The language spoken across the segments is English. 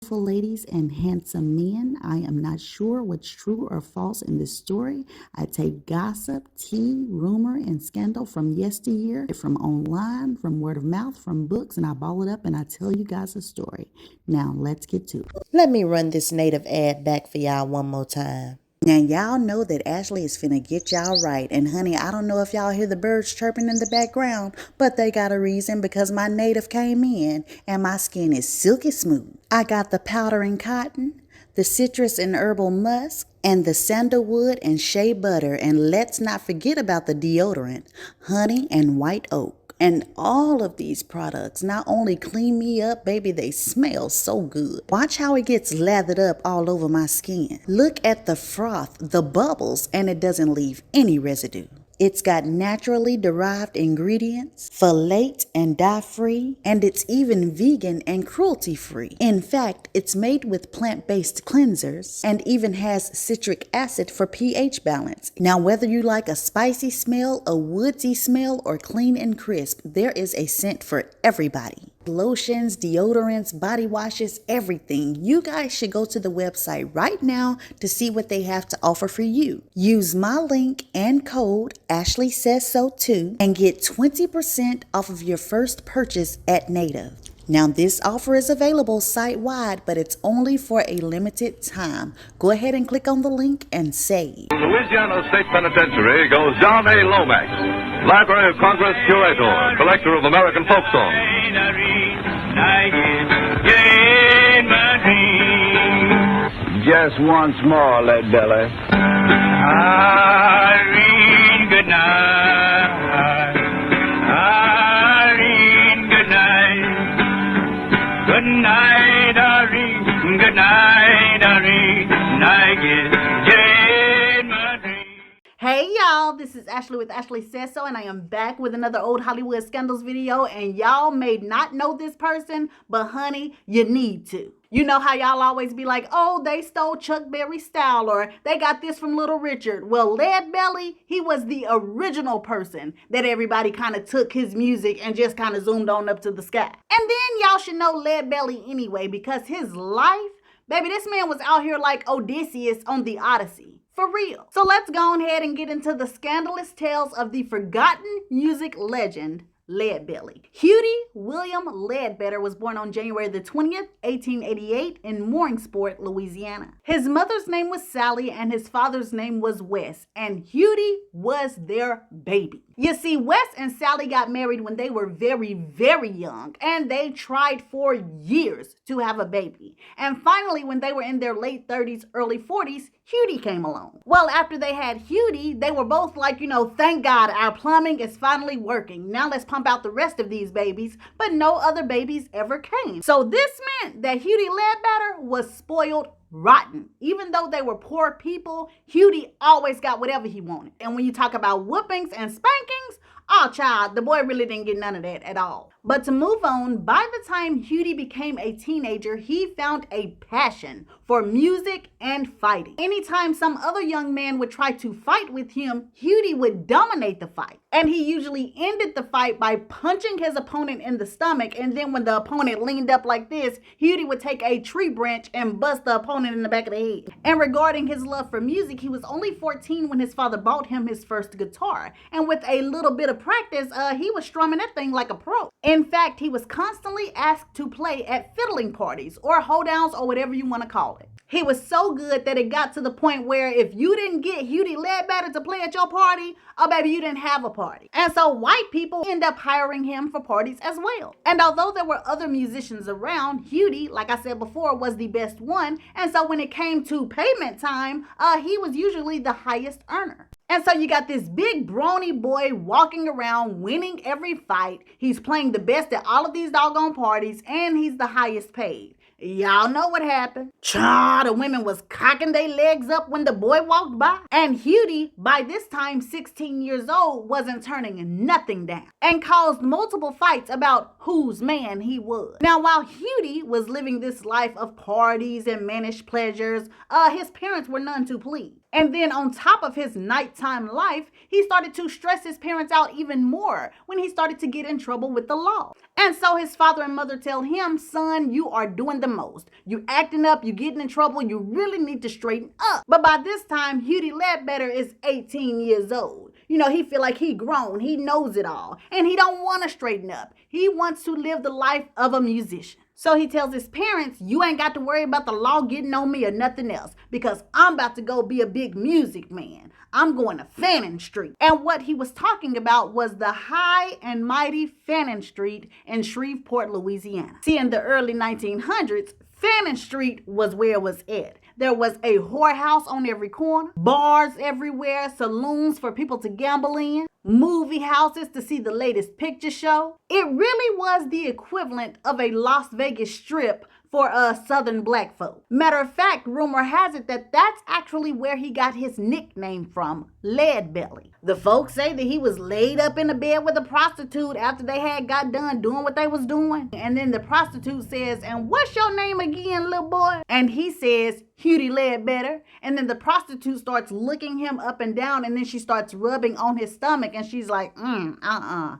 Beautiful ladies and handsome men. I am not sure what's true or false in this story. I take gossip, tea, rumor, and scandal from yesteryear, from online, from word of mouth, from books, and I ball it up and I tell you guys a story. Now, let's get to it. Let me run this native ad back for y'all one more time. Now, y'all know that Ashley is finna get y'all right. And honey, I don't know if y'all hear the birds chirping in the background, but they got a reason because my native came in and my skin is silky smooth. I got the powder and cotton, the citrus and herbal musk, and the sandalwood and shea butter. And let's not forget about the deodorant, honey and white oak. And all of these products not only clean me up, baby, they smell so good. Watch how it gets lathered up all over my skin. Look at the froth, the bubbles, and it doesn't leave any residue. It's got naturally derived ingredients, phthalate and dye-free, and it's even vegan and cruelty-free. In fact, it's made with plant-based cleansers and even has citric acid for pH balance. Now, whether you like a spicy smell, a woodsy smell, or clean and crisp, there is a scent for everybody. Lotions, deodorants, body washes, everything. You guys should go to the website right now to see what they have to offer for you. Use my link and code Ashley Says So Too and get 20% off of your first purchase at Native. Now, this offer is available site-wide, but it's only for a limited time. Go ahead and click on the link and save. Louisiana State Penitentiary goes John A. Lomax, Library of Congress curator, collector of American folk songs. Just once more, Leadbelly. Irene, good night. Irene, good night. Good night, Irene. Good night, Irene. Night is Jane Marie. Hey y'all, this is Ashley with Ashley Says So, and I am back with another old Hollywood scandals video. And y'all may not know this person, but honey, you need to. You know how y'all always be like, oh, they stole Chuck Berry's style, or they got this from Little Richard. Well, Leadbelly, he was the original person that everybody kind of took his music and just kind of zoomed on up to the sky. And then y'all should know Leadbelly anyway, because his life, baby, this man was out here like Odysseus on the Odyssey. For real. So let's go ahead and get into the scandalous tales of the forgotten music legend, Leadbelly. Hughie William Ledbetter was born on January the 20th, 1888 in Mooringsport, Louisiana. His mother's name was Sally and his father's name was Wes, and Hughie was their baby. You see, Wes and Sally got married when they were very, very young, and they tried for years to have a baby. And finally, when they were in their late 30s, early 40s, Hughie came along. Well, after they had Hughie, they were both like, thank God our plumbing is finally working. Now let's pump out the rest of these babies, but no other babies ever came. So this meant that Hughie Ledbetter was spoiled rotten. Even though they were poor people, Hughie always got whatever he wanted. And when you talk about whoopings and spankings, oh child, the boy really didn't get none of that at all. But to move on, by the time Hughie became a teenager, he found a passion for music and fighting. Anytime some other young man would try to fight with him, Hughie would dominate the fight. And he usually ended the fight by punching his opponent in the stomach, and then when the opponent leaned up like this, Hughie would take a tree branch and bust the opponent in the back of the head. And regarding his love for music, he was only 14 when his father bought him his first guitar. And with a little bit of practice, he was strumming that thing like a pro. In fact, he was constantly asked to play at fiddling parties or hoedowns or whatever you want to call it. He was so good that it got to the point where if you didn't get Hughie Ledbetter to play at your party, oh baby, you didn't have a party. And so white people end up hiring him for parties as well. And although there were other musicians around, Hughie, like I said before, was the best one. And so when it came to payment time, he was usually the highest earner. And so you got this big brawny boy walking around winning every fight. He's playing the best at all of these doggone parties, and he's the highest paid. Y'all know what happened. Cha, the women was cocking their legs up when the boy walked by. And Hughie, by this time 16 years old, wasn't turning nothing down and caused multiple fights about whose man he was. Now, while Hughie was living this life of parties and mannish pleasures, his parents were none too pleased. And then on top of his nighttime life, he started to stress his parents out even more when he started to get in trouble with the law. And so his father and mother tell him, son, you are doing the most. You acting up, you getting in trouble, you really need to straighten up. But by this time, Hughie Ledbetter is 18 years old. You know, he feel like he grown, he knows it all, and he don't want to straighten up. He wants to live the life of a musician. So he tells his parents, you ain't got to worry about the law getting on me or nothing else, because I'm about to go be a big music man. I'm going to Fannin Street. And what he was talking about was the high and mighty Fannin Street in Shreveport, Louisiana. See, in the early 1900s, Fannin Street was where it was at. There was a whorehouse on every corner, bars everywhere, saloons for people to gamble in, movie houses to see the latest picture show. It really was the equivalent of a Las Vegas Strip for Southern black folk. Matter of fact, rumor has it that that's actually where he got his nickname from, Leadbelly. The folks say that he was laid up in a bed with a prostitute after they had got done doing what they was doing. And then the prostitute says, and what's your name again, little boy? And he says, Hughie Ledbetter. And then the prostitute starts looking him up and down, and then she starts rubbing on his stomach, and she's like, not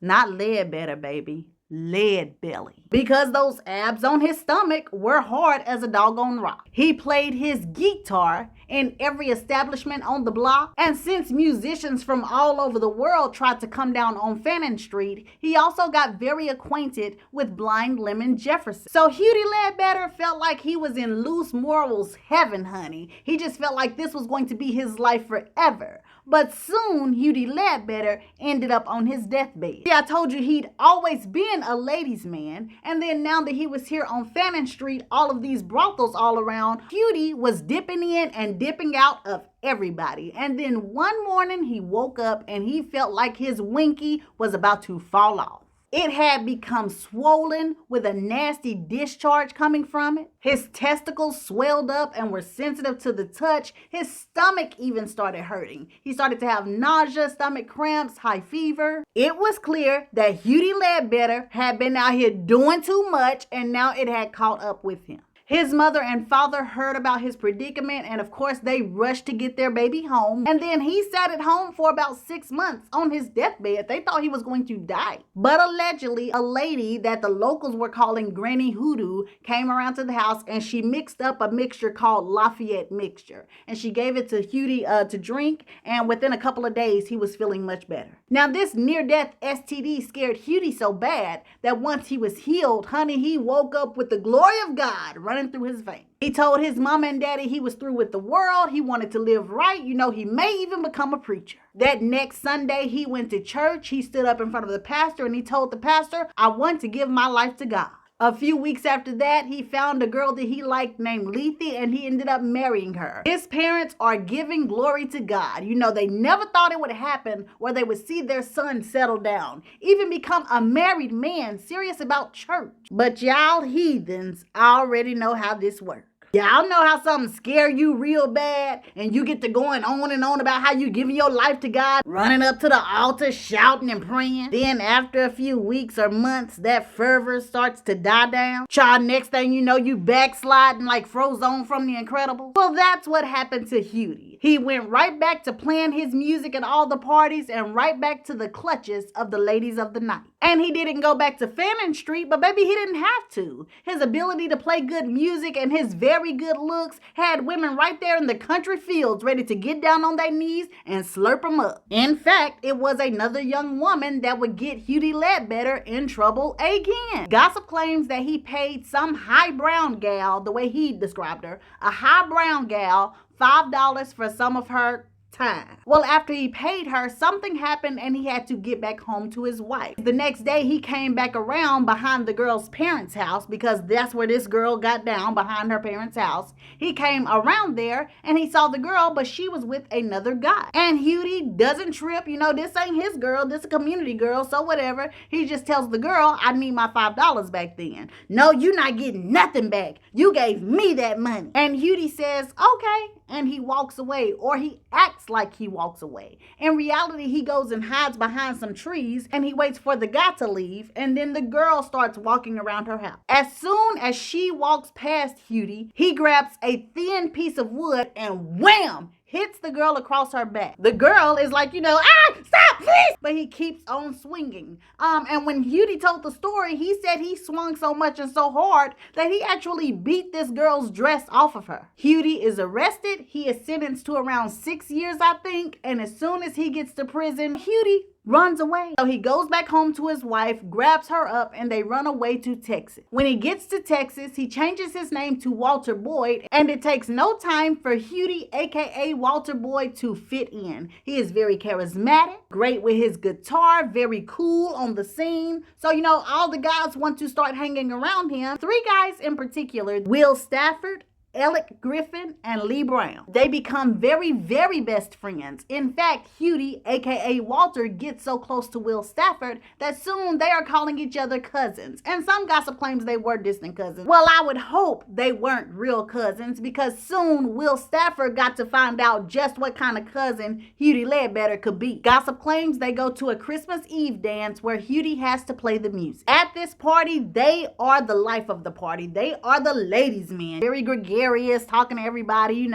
Ledbetter, baby. Leadbelly, because those abs on his stomach were hard as a doggone rock. He played his guitar in every establishment on the block, and since musicians from all over the world tried to come down on Fannin Street, he also got very acquainted with Blind Lemon Jefferson. So Hughie Ledbetter felt like he was in loose morals heaven, honey. He just felt like this was going to be his life forever. But soon, Hughie Ledbetter ended up on his deathbed. See, I told you he'd always been a ladies' man, and then now that he was here on Fannin Street, all of these brothels all around, Hughie was dipping in and dipping out of everybody. And then one morning, he woke up and he felt like his winky was about to fall off. It had become swollen with a nasty discharge coming from it. His testicles swelled up and were sensitive to the touch. His stomach even started hurting. He started to have nausea, stomach cramps, high fever. It was clear that Hughie Ledbetter had been out here doing too much, and now it had caught up with him. His mother and father heard about his predicament, and of course they rushed to get their baby home. And then he sat at home for about 6 months on his deathbed. They thought he was going to die. But allegedly, a lady that the locals were calling Granny Hoodoo came around to the house, and she mixed up a mixture called Lafayette mixture. And she gave it to Hughie to drink, and within a couple of days, he was feeling much better. Now, this near-death STD scared Hughie so bad that once he was healed, honey, he woke up with the glory of God running through his veins. He told his mama and daddy he was through with the world. He wanted to live right. You know, he may even become a preacher. That next Sunday, he went to church. He stood up in front of the pastor and he told the pastor, I want to give my life to God. A few weeks after that, he found a girl that he liked named Lethe, and he ended up marrying her. His parents are giving glory to God. You know, they never thought it would happen where they would see their son settle down, even become a married man serious about church. But y'all heathens already know how this works. Y'all know how something scare you real bad and you get to going on and on about how you giving your life to God, running up to the altar, shouting and praying. Then after a few weeks or months, that fervor starts to die down. Child, next thing you know, you backsliding like Frozone from The Incredibles. Well, that's what happened to Hughie. He went right back to playing his music at all the parties and right back to the clutches of the ladies of the night. And he didn't go back to Fannin Street, but baby, he didn't have to. His ability to play good music and his very good looks had women right there in the country fields ready to get down on their knees and slurp them up. In fact, it was another young woman that would get Hughie Ledbetter in trouble again. Gossip claims that he paid some high brown gal, the way he described her, a high brown gal, $5 for some of her time. Well, after he paid her, something happened and he had to get back home to his wife. The next day, he came back around behind the girl's parents' house, because that's where this girl got down, behind her parents' house. He came around there and he saw the girl, but she was with another guy. And Hughie doesn't trip. You know, this ain't his girl. This is a community girl, so whatever. He just tells the girl, I need my $5 back then. No, you're not getting nothing back. You gave me that money. And Hughie says, okay. And he walks away, or he acts like he walks away. In reality, he goes and hides behind some trees and he waits for the guy to leave, and then the girl starts walking around her house. As soon as she walks past Hughie, he grabs a thin piece of wood and wham! hits the girl across her back. The girl is like, stop, please! But he keeps on swinging. And when Hudie told the story, he said he swung so much and so hard that he actually beat this girl's dress off of her. Hudie is arrested. He is sentenced to around 6 years, I think. And as soon as he gets to prison, Hudie runs away. So he goes back home to his wife, grabs her up, and they run away to Texas. When he gets to Texas, he changes his name to Walter Boyd, and it takes no time for Hudie, aka Walter Boyd, to fit in. He is very charismatic, great with his guitar, very cool on the scene. So, all the guys want to start hanging around him. 3 guys in particular: Will Stafford, Alec Griffin, and Lee Brown. They become very, very best friends. In fact, Hudie, aka Walter, gets so close to Will Stafford that soon they are calling each other cousins. And some gossip claims they were distant cousins. Well, I would hope they weren't real cousins, because soon Will Stafford got to find out just what kind of cousin Hudie Ledbetter could be. Gossip claims they go to a Christmas Eve dance where Hudie has to play the music. At this party, they are the life of the party. They are the ladies' men. Very gregarious, talking to everybody,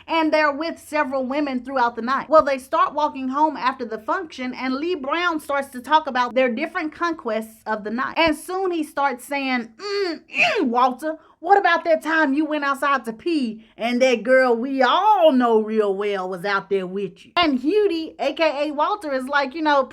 and they're with several women throughout the night. Well, they start walking home after the function, and Lee Brown starts to talk about their different conquests of the night. And soon he starts saying, Walter, what about that time you went outside to pee and that girl we all know real well was out there with you? And Hudie, aka Walter, is like, no,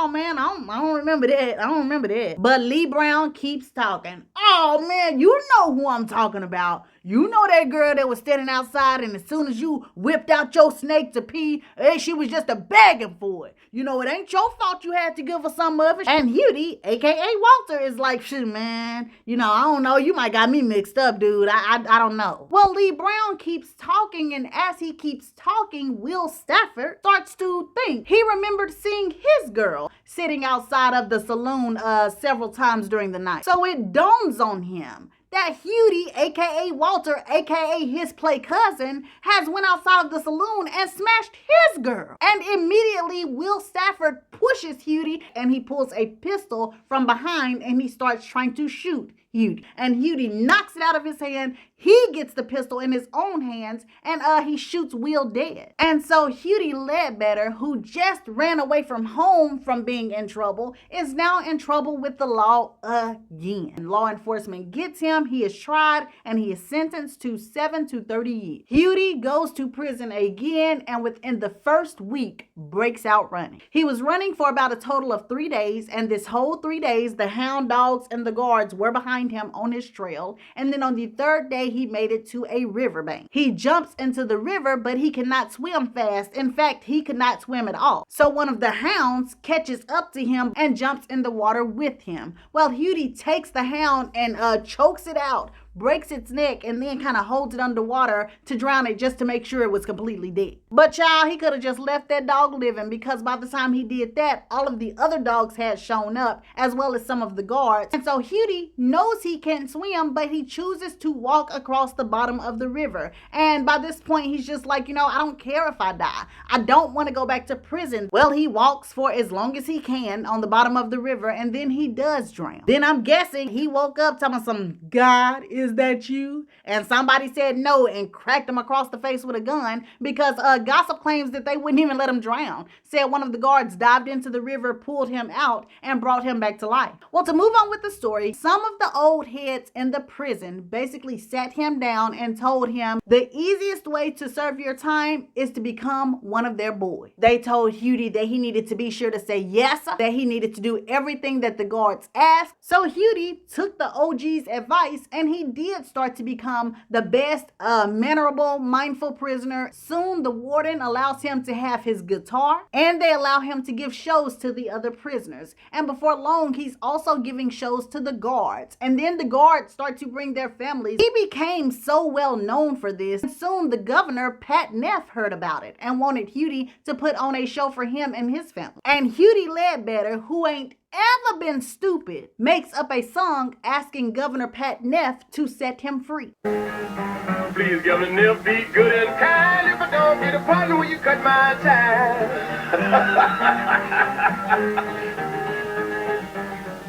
man, I don't remember that. I don't remember that. But Lee Brown keeps talking. Oh, man, you know who I'm talking about. You know that girl that was standing outside, and as soon as you whipped out your snake to pee, she was just begging for it. It ain't your fault you had to give her some of it. And Hudie, aka Walter, is like, shit, man, I don't know. You might got me mixed up, dude. I don't know. Well, Lee Brown keeps talking, and as he keeps talking, Will Stafford starts to think. He remembered seeing his girl sitting outside of the saloon several times during the night. So it dawns on him that Hudie, aka Walter, aka his play cousin, has went outside of the saloon and smashed his girl. And immediately Will Stafford pushes Hudie, and he pulls a pistol from behind, and he starts trying to shoot Hudie. And Hudie knocks it out of his hand. He gets the pistol in his own hands, and he shoots Will dead. And so Hudie Ledbetter, who just ran away from home from being in trouble, is now in trouble with the law again. Law enforcement gets him, he is tried, and he is sentenced to 7 to 30 years. Hudie goes to prison again, and within the first week, breaks out running. He was running for about a total of 3 days, and this whole 3 days, the hound dogs and the guards were behind him on his trail. And then on the 3rd day, he made it to a riverbank. He jumps into the river, but he cannot swim fast. In fact, he could not swim at all. So one of the hounds catches up to him and jumps in the water with him. Well, Hudie takes the hound and chokes it out, breaks its neck, and then kind of holds it underwater to drown it just to make sure it was completely dead. But child, he could have just left that dog living, because by the time he did that, all of the other dogs had shown up, as well as some of the guards. And so Hudie knows he can't swim, but he chooses to walk across the bottom of the river. And by this point, he's just like, I don't care if I die. I don't want to go back to prison. Well, he walks for as long as he can on the bottom of the river, and then he does drown. Then I'm guessing he woke up telling some, God, is that you? And somebody said no and cracked him across the face with a gun, because gossip claims that they wouldn't even let him drown. Said one of the guards dived into the river, pulled him out, and brought him back to life. Well, to move on with the story, some of the old heads in the prison basically sat him down and told him the easiest way to serve your time is to become one of their boys. They told Hudie that he needed to be sure to say yes, that he needed to do everything that the guards asked. So Hudie took the OG's advice, and he did start to become the best, mannerable, mindful prisoner. Soon the warden allows him to have his guitar, and they allow him to give shows to the other prisoners. And before long, he's also giving shows to the guards. And then the guards start to bring their families. He became so well known for this. And soon the governor, Pat Neff, heard about it and wanted Hudie to put on a show for him and his family. And Hudie Ledbetter, who ain't ever been stupid, makes up a song asking Governor Pat Neff to set him free. Please, Governor Neff, be good and kind. If I don't get a partner, will you cut my time?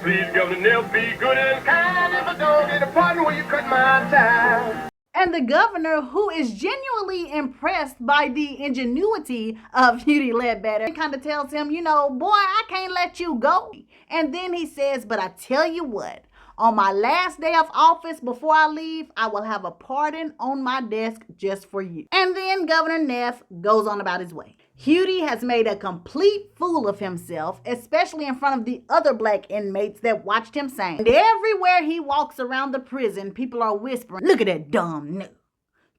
Please, Governor Neff, be good and kind. If I don't get a partner, will you cut my time? And the governor, who is genuinely impressed by the ingenuity of Hughie Ledbetter, kind of tells him, you know, boy, I can't let you go. And then he says, but I tell you what, on my last day of office before I leave, I will have a pardon on my desk just for you. And then Governor Neff goes on about his way. Hughie has made a complete fool of himself, especially in front of the other black inmates that watched him sing. And everywhere he walks around the prison, people are whispering, look at that dumb nigga.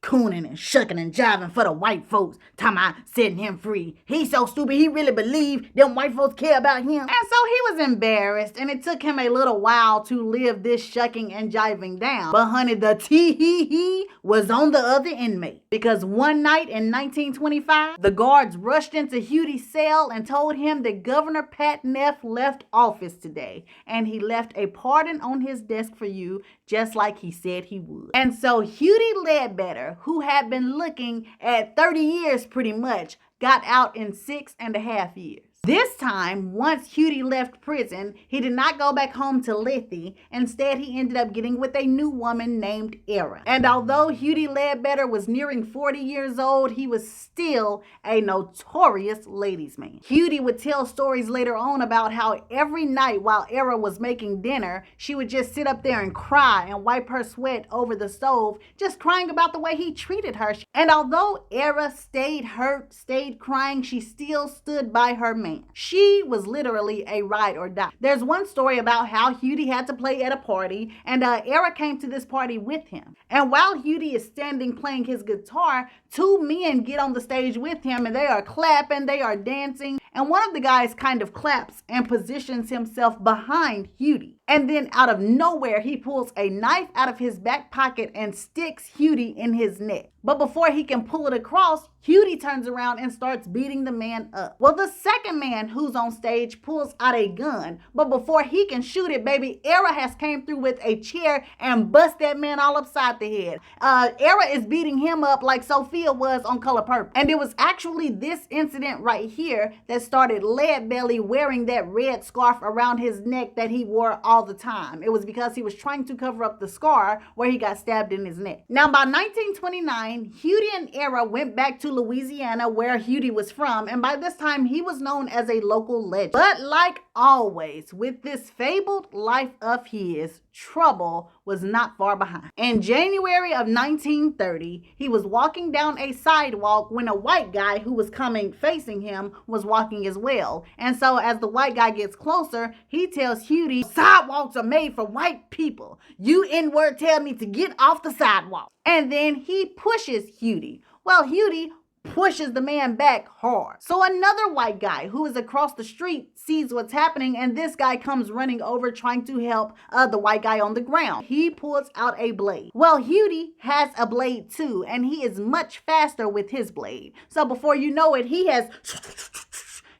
Cooning and shucking and jiving for the white folks, talking about setting him free. He's so stupid, he really believed them white folks care about him. And so he was embarrassed, and it took him a little while to live this shucking and jiving down. But honey, the tee-hee-hee was on the other inmate. Because one night in 1925, the guards rushed into Hughie's cell and told him that Governor Pat Neff left office today. And he left a pardon on his desk for you, just like he said he would. And so Hughie Ledbetter, who had been looking at 30 years pretty much, got out in 6.5 years. This time, once Hughie left prison, he did not go back home to Lethe. Instead, he ended up getting with a new woman named Era. And although Hughie Ledbetter was nearing 40 years old, he was still a notorious ladies' man. Hughie would tell stories later on about how every night while Era was making dinner, she would just sit up there and cry and wipe her sweat over the stove, just crying about the way he treated her. And although Era stayed hurt, stayed crying, she still stood by her man. She was literally a ride or die. There's one story about how Hughie had to play at a party, and Era came to this party with him. And while Hughie is standing playing his guitar, two men get on the stage with him, and they are clapping, they are dancing, and one of the guys kind of claps and positions himself behind Hughie. And then out of nowhere, he pulls a knife out of his back pocket and sticks Hughie in his neck. But before he can pull it across, Hughie turns around and starts beating the man up. Well, the second man who's on stage pulls out a gun, but before he can shoot it, baby, Era has came through with a chair and bust that man all upside the head. Era is beating him up like Sophia was on Color Purple. And it was actually this incident right here that started Leadbelly wearing that red scarf around his neck that he wore all the time. It was because he was trying to cover up the scar where he got stabbed in his neck. Now, by 1929, Hughie and Era went back to Louisiana, where Hughie was from, and by this time he was known as a local legend. But like always, with this fabled life of his, trouble was not far behind. In January of 1930, he was walking down a sidewalk when a white guy who was coming facing him was walking as well. And so as the white guy gets closer, he tells Hughie, sidewalks are made for white people. You N-word tell me to get off the sidewalk. And then he pushes Hughie. Well, Hughie pushes the man back hard. So another white guy who is across the street sees what's happening, and this guy comes running over trying to help the white guy on the ground. He pulls out a blade. Well, Hughie has a blade too, and he is much faster with his blade. So before you know it, he has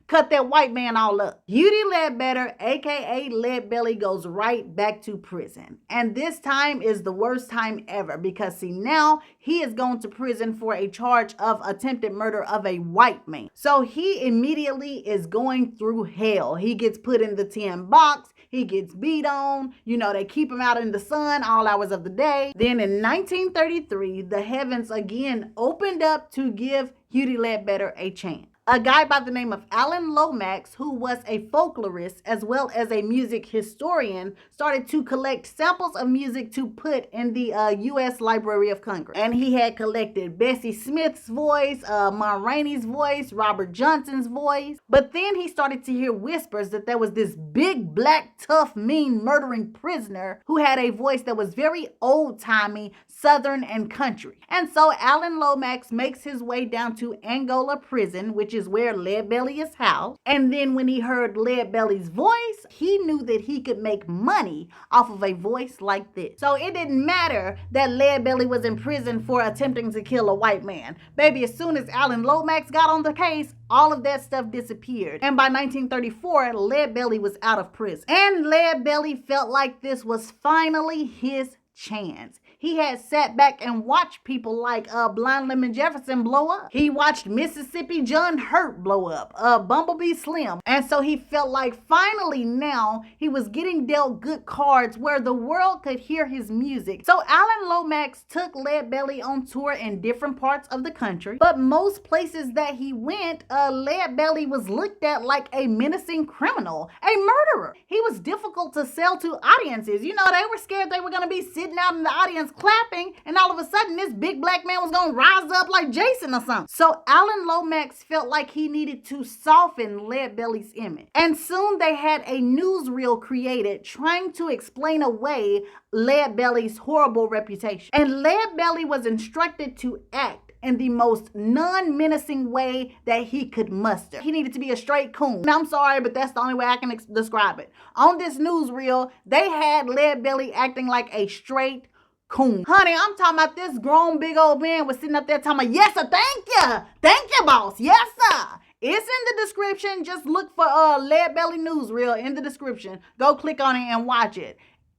cut that white man all up. Hughie Ledbetter, aka Leadbelly, goes right back to prison. And this time is the worst time ever, because see, now he is going to prison for a charge of attempted murder of a white man. So he immediately is going through hell. He gets put in the tin box. He gets beat on. You know, they keep him out in the sun all hours of the day. Then in 1933, the heavens again opened up to give Hughie Ledbetter a chance. A guy by the name of Alan Lomax, who was a folklorist as well as a music historian, started to collect samples of music to put in the U.S. Library of Congress. And he had collected Bessie Smith's voice, Ma Rainey's voice, Robert Johnson's voice. But then he started to hear whispers that there was this big, black, tough, mean, murdering prisoner who had a voice that was very old-timey, southern, and country. And so Alan Lomax makes his way down to Angola Prison, which is where Leadbelly is housed. And then when he heard Leadbelly's voice, he knew that he could make money off of a voice like this. So it didn't matter that Leadbelly was in prison for attempting to kill a white man. Baby, as soon as Alan Lomax got on the case, all of that stuff disappeared. And by 1934, Leadbelly was out of prison. And Leadbelly felt like this was finally his chance. He had sat back and watched people like Blind Lemon Jefferson blow up. He watched Mississippi John Hurt blow up, Bumblebee Slim. And so he felt like finally now he was getting dealt good cards where the world could hear his music. So Alan Lomax took Leadbelly on tour in different parts of the country, but most places that he went, Leadbelly was looked at like a menacing criminal, a murderer. He was difficult to sell to audiences. You know, they were scared they were going to be sitting out in the audience clapping, and all of a sudden this big black man was going to rise up like Jason or something. So Alan Lomax felt like he needed to soften Leadbelly's image. And soon they had a newsreel created trying to explain away Leadbelly's horrible reputation. And Leadbelly was instructed to act in the most non-menacing way that he could muster. He needed to be a straight coon. Now, I'm sorry, but that's the only way I can describe it. On this newsreel, they had Leadbelly acting like a straight coon. Honey, I'm talking about this grown big old man was sitting up there talking about, yes sir, thank you boss, yes sir. It's in the description. Just look for Leadbelly newsreel in the description. Go click on it and watch it.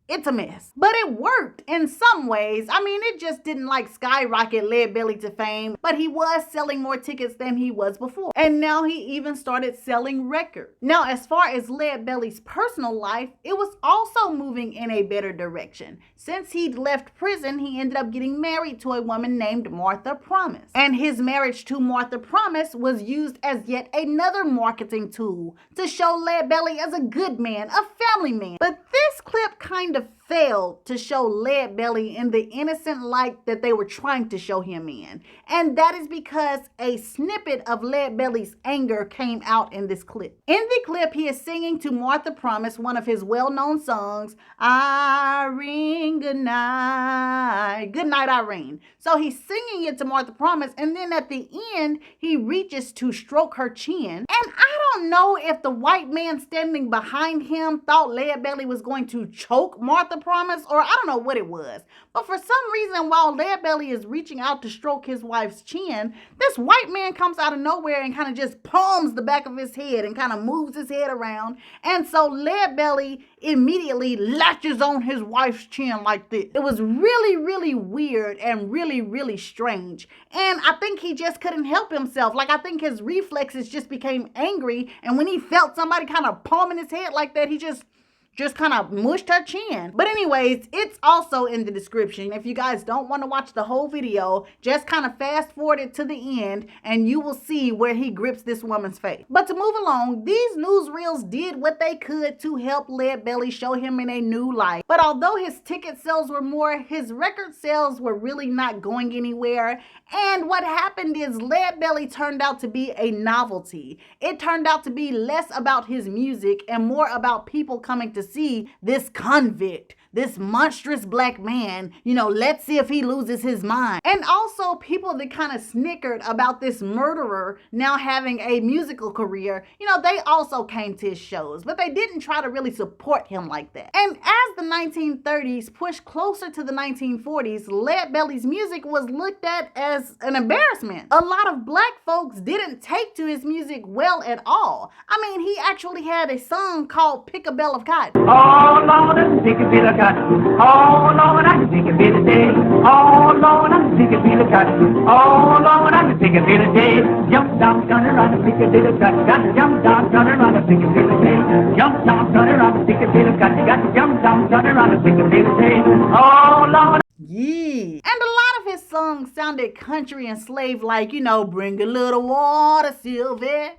It's a mess. But it worked in some ways. I mean, it just didn't like skyrocket Leadbelly to fame, but he was selling more tickets than he was before. And now he even started selling records. Now, as far as Leadbelly's personal life, it was also moving in a better direction. Since he'd left prison, he ended up getting married to a woman named Martha Promise. And his marriage to Martha Promise was used as yet another marketing tool to show Leadbelly as a good man, a family man. But this clip kind of failed to show Leadbelly in the innocent light that they were trying to show him in. And that is because a snippet of Leadbelly's anger came out in this clip. In the clip, he is singing to Martha Promise one of his well-known songs, Irene, good night. Good night, Irene. So he's singing it to Martha Promise, and then at the end, he reaches to stroke her chin. And I don't know if the white man standing behind him thought Leadbelly was going to choke Martha Promise, or I don't know what it was. But for some reason, while Leadbelly is reaching out to stroke his wife's chin, this white man comes out of nowhere and kind of just palms the back of his head and kind of moves his head around. And so Leadbelly immediately latches on his wife's chin like this. It was really, really weird and really, really strange. And I think he just couldn't help himself. Like, I think his reflexes just became angry. And when he felt somebody kind of palming his head like that, he just kind of mushed her chin. But anyways, it's also in the description. If you guys don't want to watch the whole video, just kind of fast forward it to the end and you will see where he grips this woman's face. But to move along, these newsreels did what they could to help Leadbelly show him in a new light. But although his ticket sales were more, his record sales were really not going anywhere. And what happened is Leadbelly turned out to be a novelty. It turned out to be less about his music and more about people coming to see this convict, this monstrous black man, you know, let's see if he loses his mind. And also people that kind of snickered about this murderer now having a musical career, you know, they also came to his shows, but they didn't try to really support him like that. And as the 1930s pushed closer to the 1940s, Leadbelly's music was looked at as an embarrassment. A lot of black folks didn't take to his music well at all. I mean, he actually had a song called Pick a Bell of Cotton. Oh, Lord, I can take a bit of cotton. Oh, Lord, I can take a bit of day. Oh, Lord, I can take a bit of cotton. Oh, Lord, I can take a bit of day. Jump down, turn around and pick a bit of cotton. Got to jump down, turn around and pick a bit of day. Jump down, turn around and pick a bit of cotton. Got to jump down, turn around and pick a bit of day. Oh, Lord. Yeah. And a lot of his songs sounded country and slave like, you know, bring a little water, Sylvia.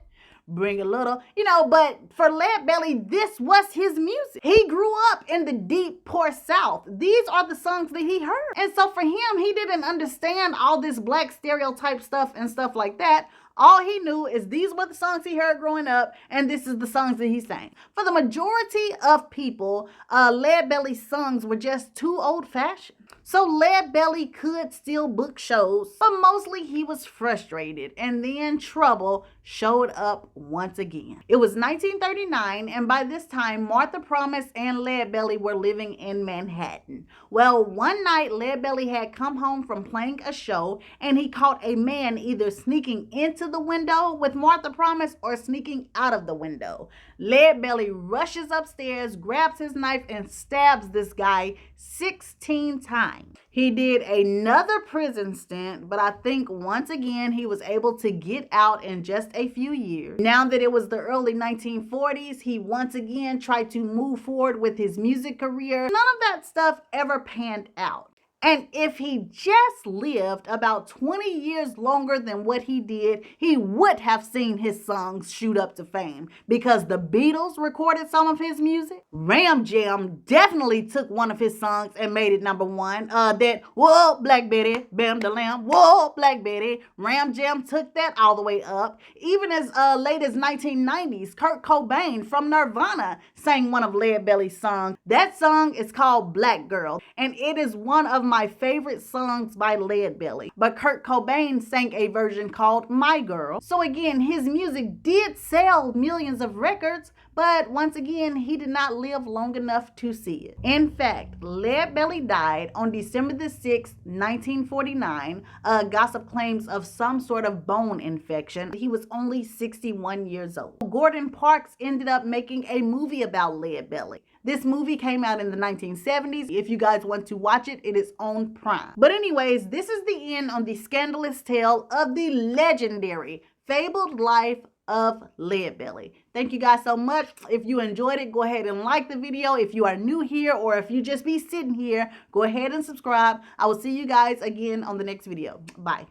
Bring a little, you know, but for Leadbelly, this was his music. He grew up in the deep, poor South. These are the songs that he heard. And so for him, he didn't understand all this black stereotype stuff and stuff like that. All he knew is these were the songs he heard growing up, and this is the songs that he sang. For the majority of people, Leadbelly's songs were just too old-fashioned. So Leadbelly could still book shows, but mostly he was frustrated, and then trouble showed up once again. It was 1939, and by this time, Martha Promise and Leadbelly were living in Manhattan. Well, one night, Leadbelly had come home from playing a show, and he caught a man either sneaking into into the window with Martha Promise or sneaking out of the window. Leadbelly rushes upstairs, grabs his knife, and stabs this guy 16 times. He did another prison stint, but I think once again he was able to get out in just a few years. Now that it was the early 1940s, he once again tried to move forward with his music career. None of that stuff ever panned out. And if he just lived about 20 years longer than what he did, he would have seen his songs shoot up to fame because the Beatles recorded some of his music. Ram Jam definitely took one of his songs and made it #1. That whoa, Black Betty, bam the lamb, whoa, Black Betty. Ram Jam took that all the way up. Even as late as 1990s, Kurt Cobain from Nirvana sang one of Leadbelly's songs. That song is called Black Girl, and it is one of my favorite songs by Leadbelly, but Kurt Cobain sang a version called My Girl. So again, his music did sell millions of records, but once again, he did not live long enough to see it. In fact, Leadbelly died on December the 6th, 1949. Gossip claims of some sort of bone infection. He was only 61 years old. Gordon Parks ended up making a movie about Leadbelly. This movie came out in the 1970s. If you guys want to watch it, it is on Prime. But anyways, this is the end on the scandalous tale of the legendary fabled life of Leadbelly. Thank you guys so much. If you enjoyed it, go ahead and like the video. If you are new here or if you just be sitting here, go ahead and subscribe. I will see you guys again on the next video. Bye.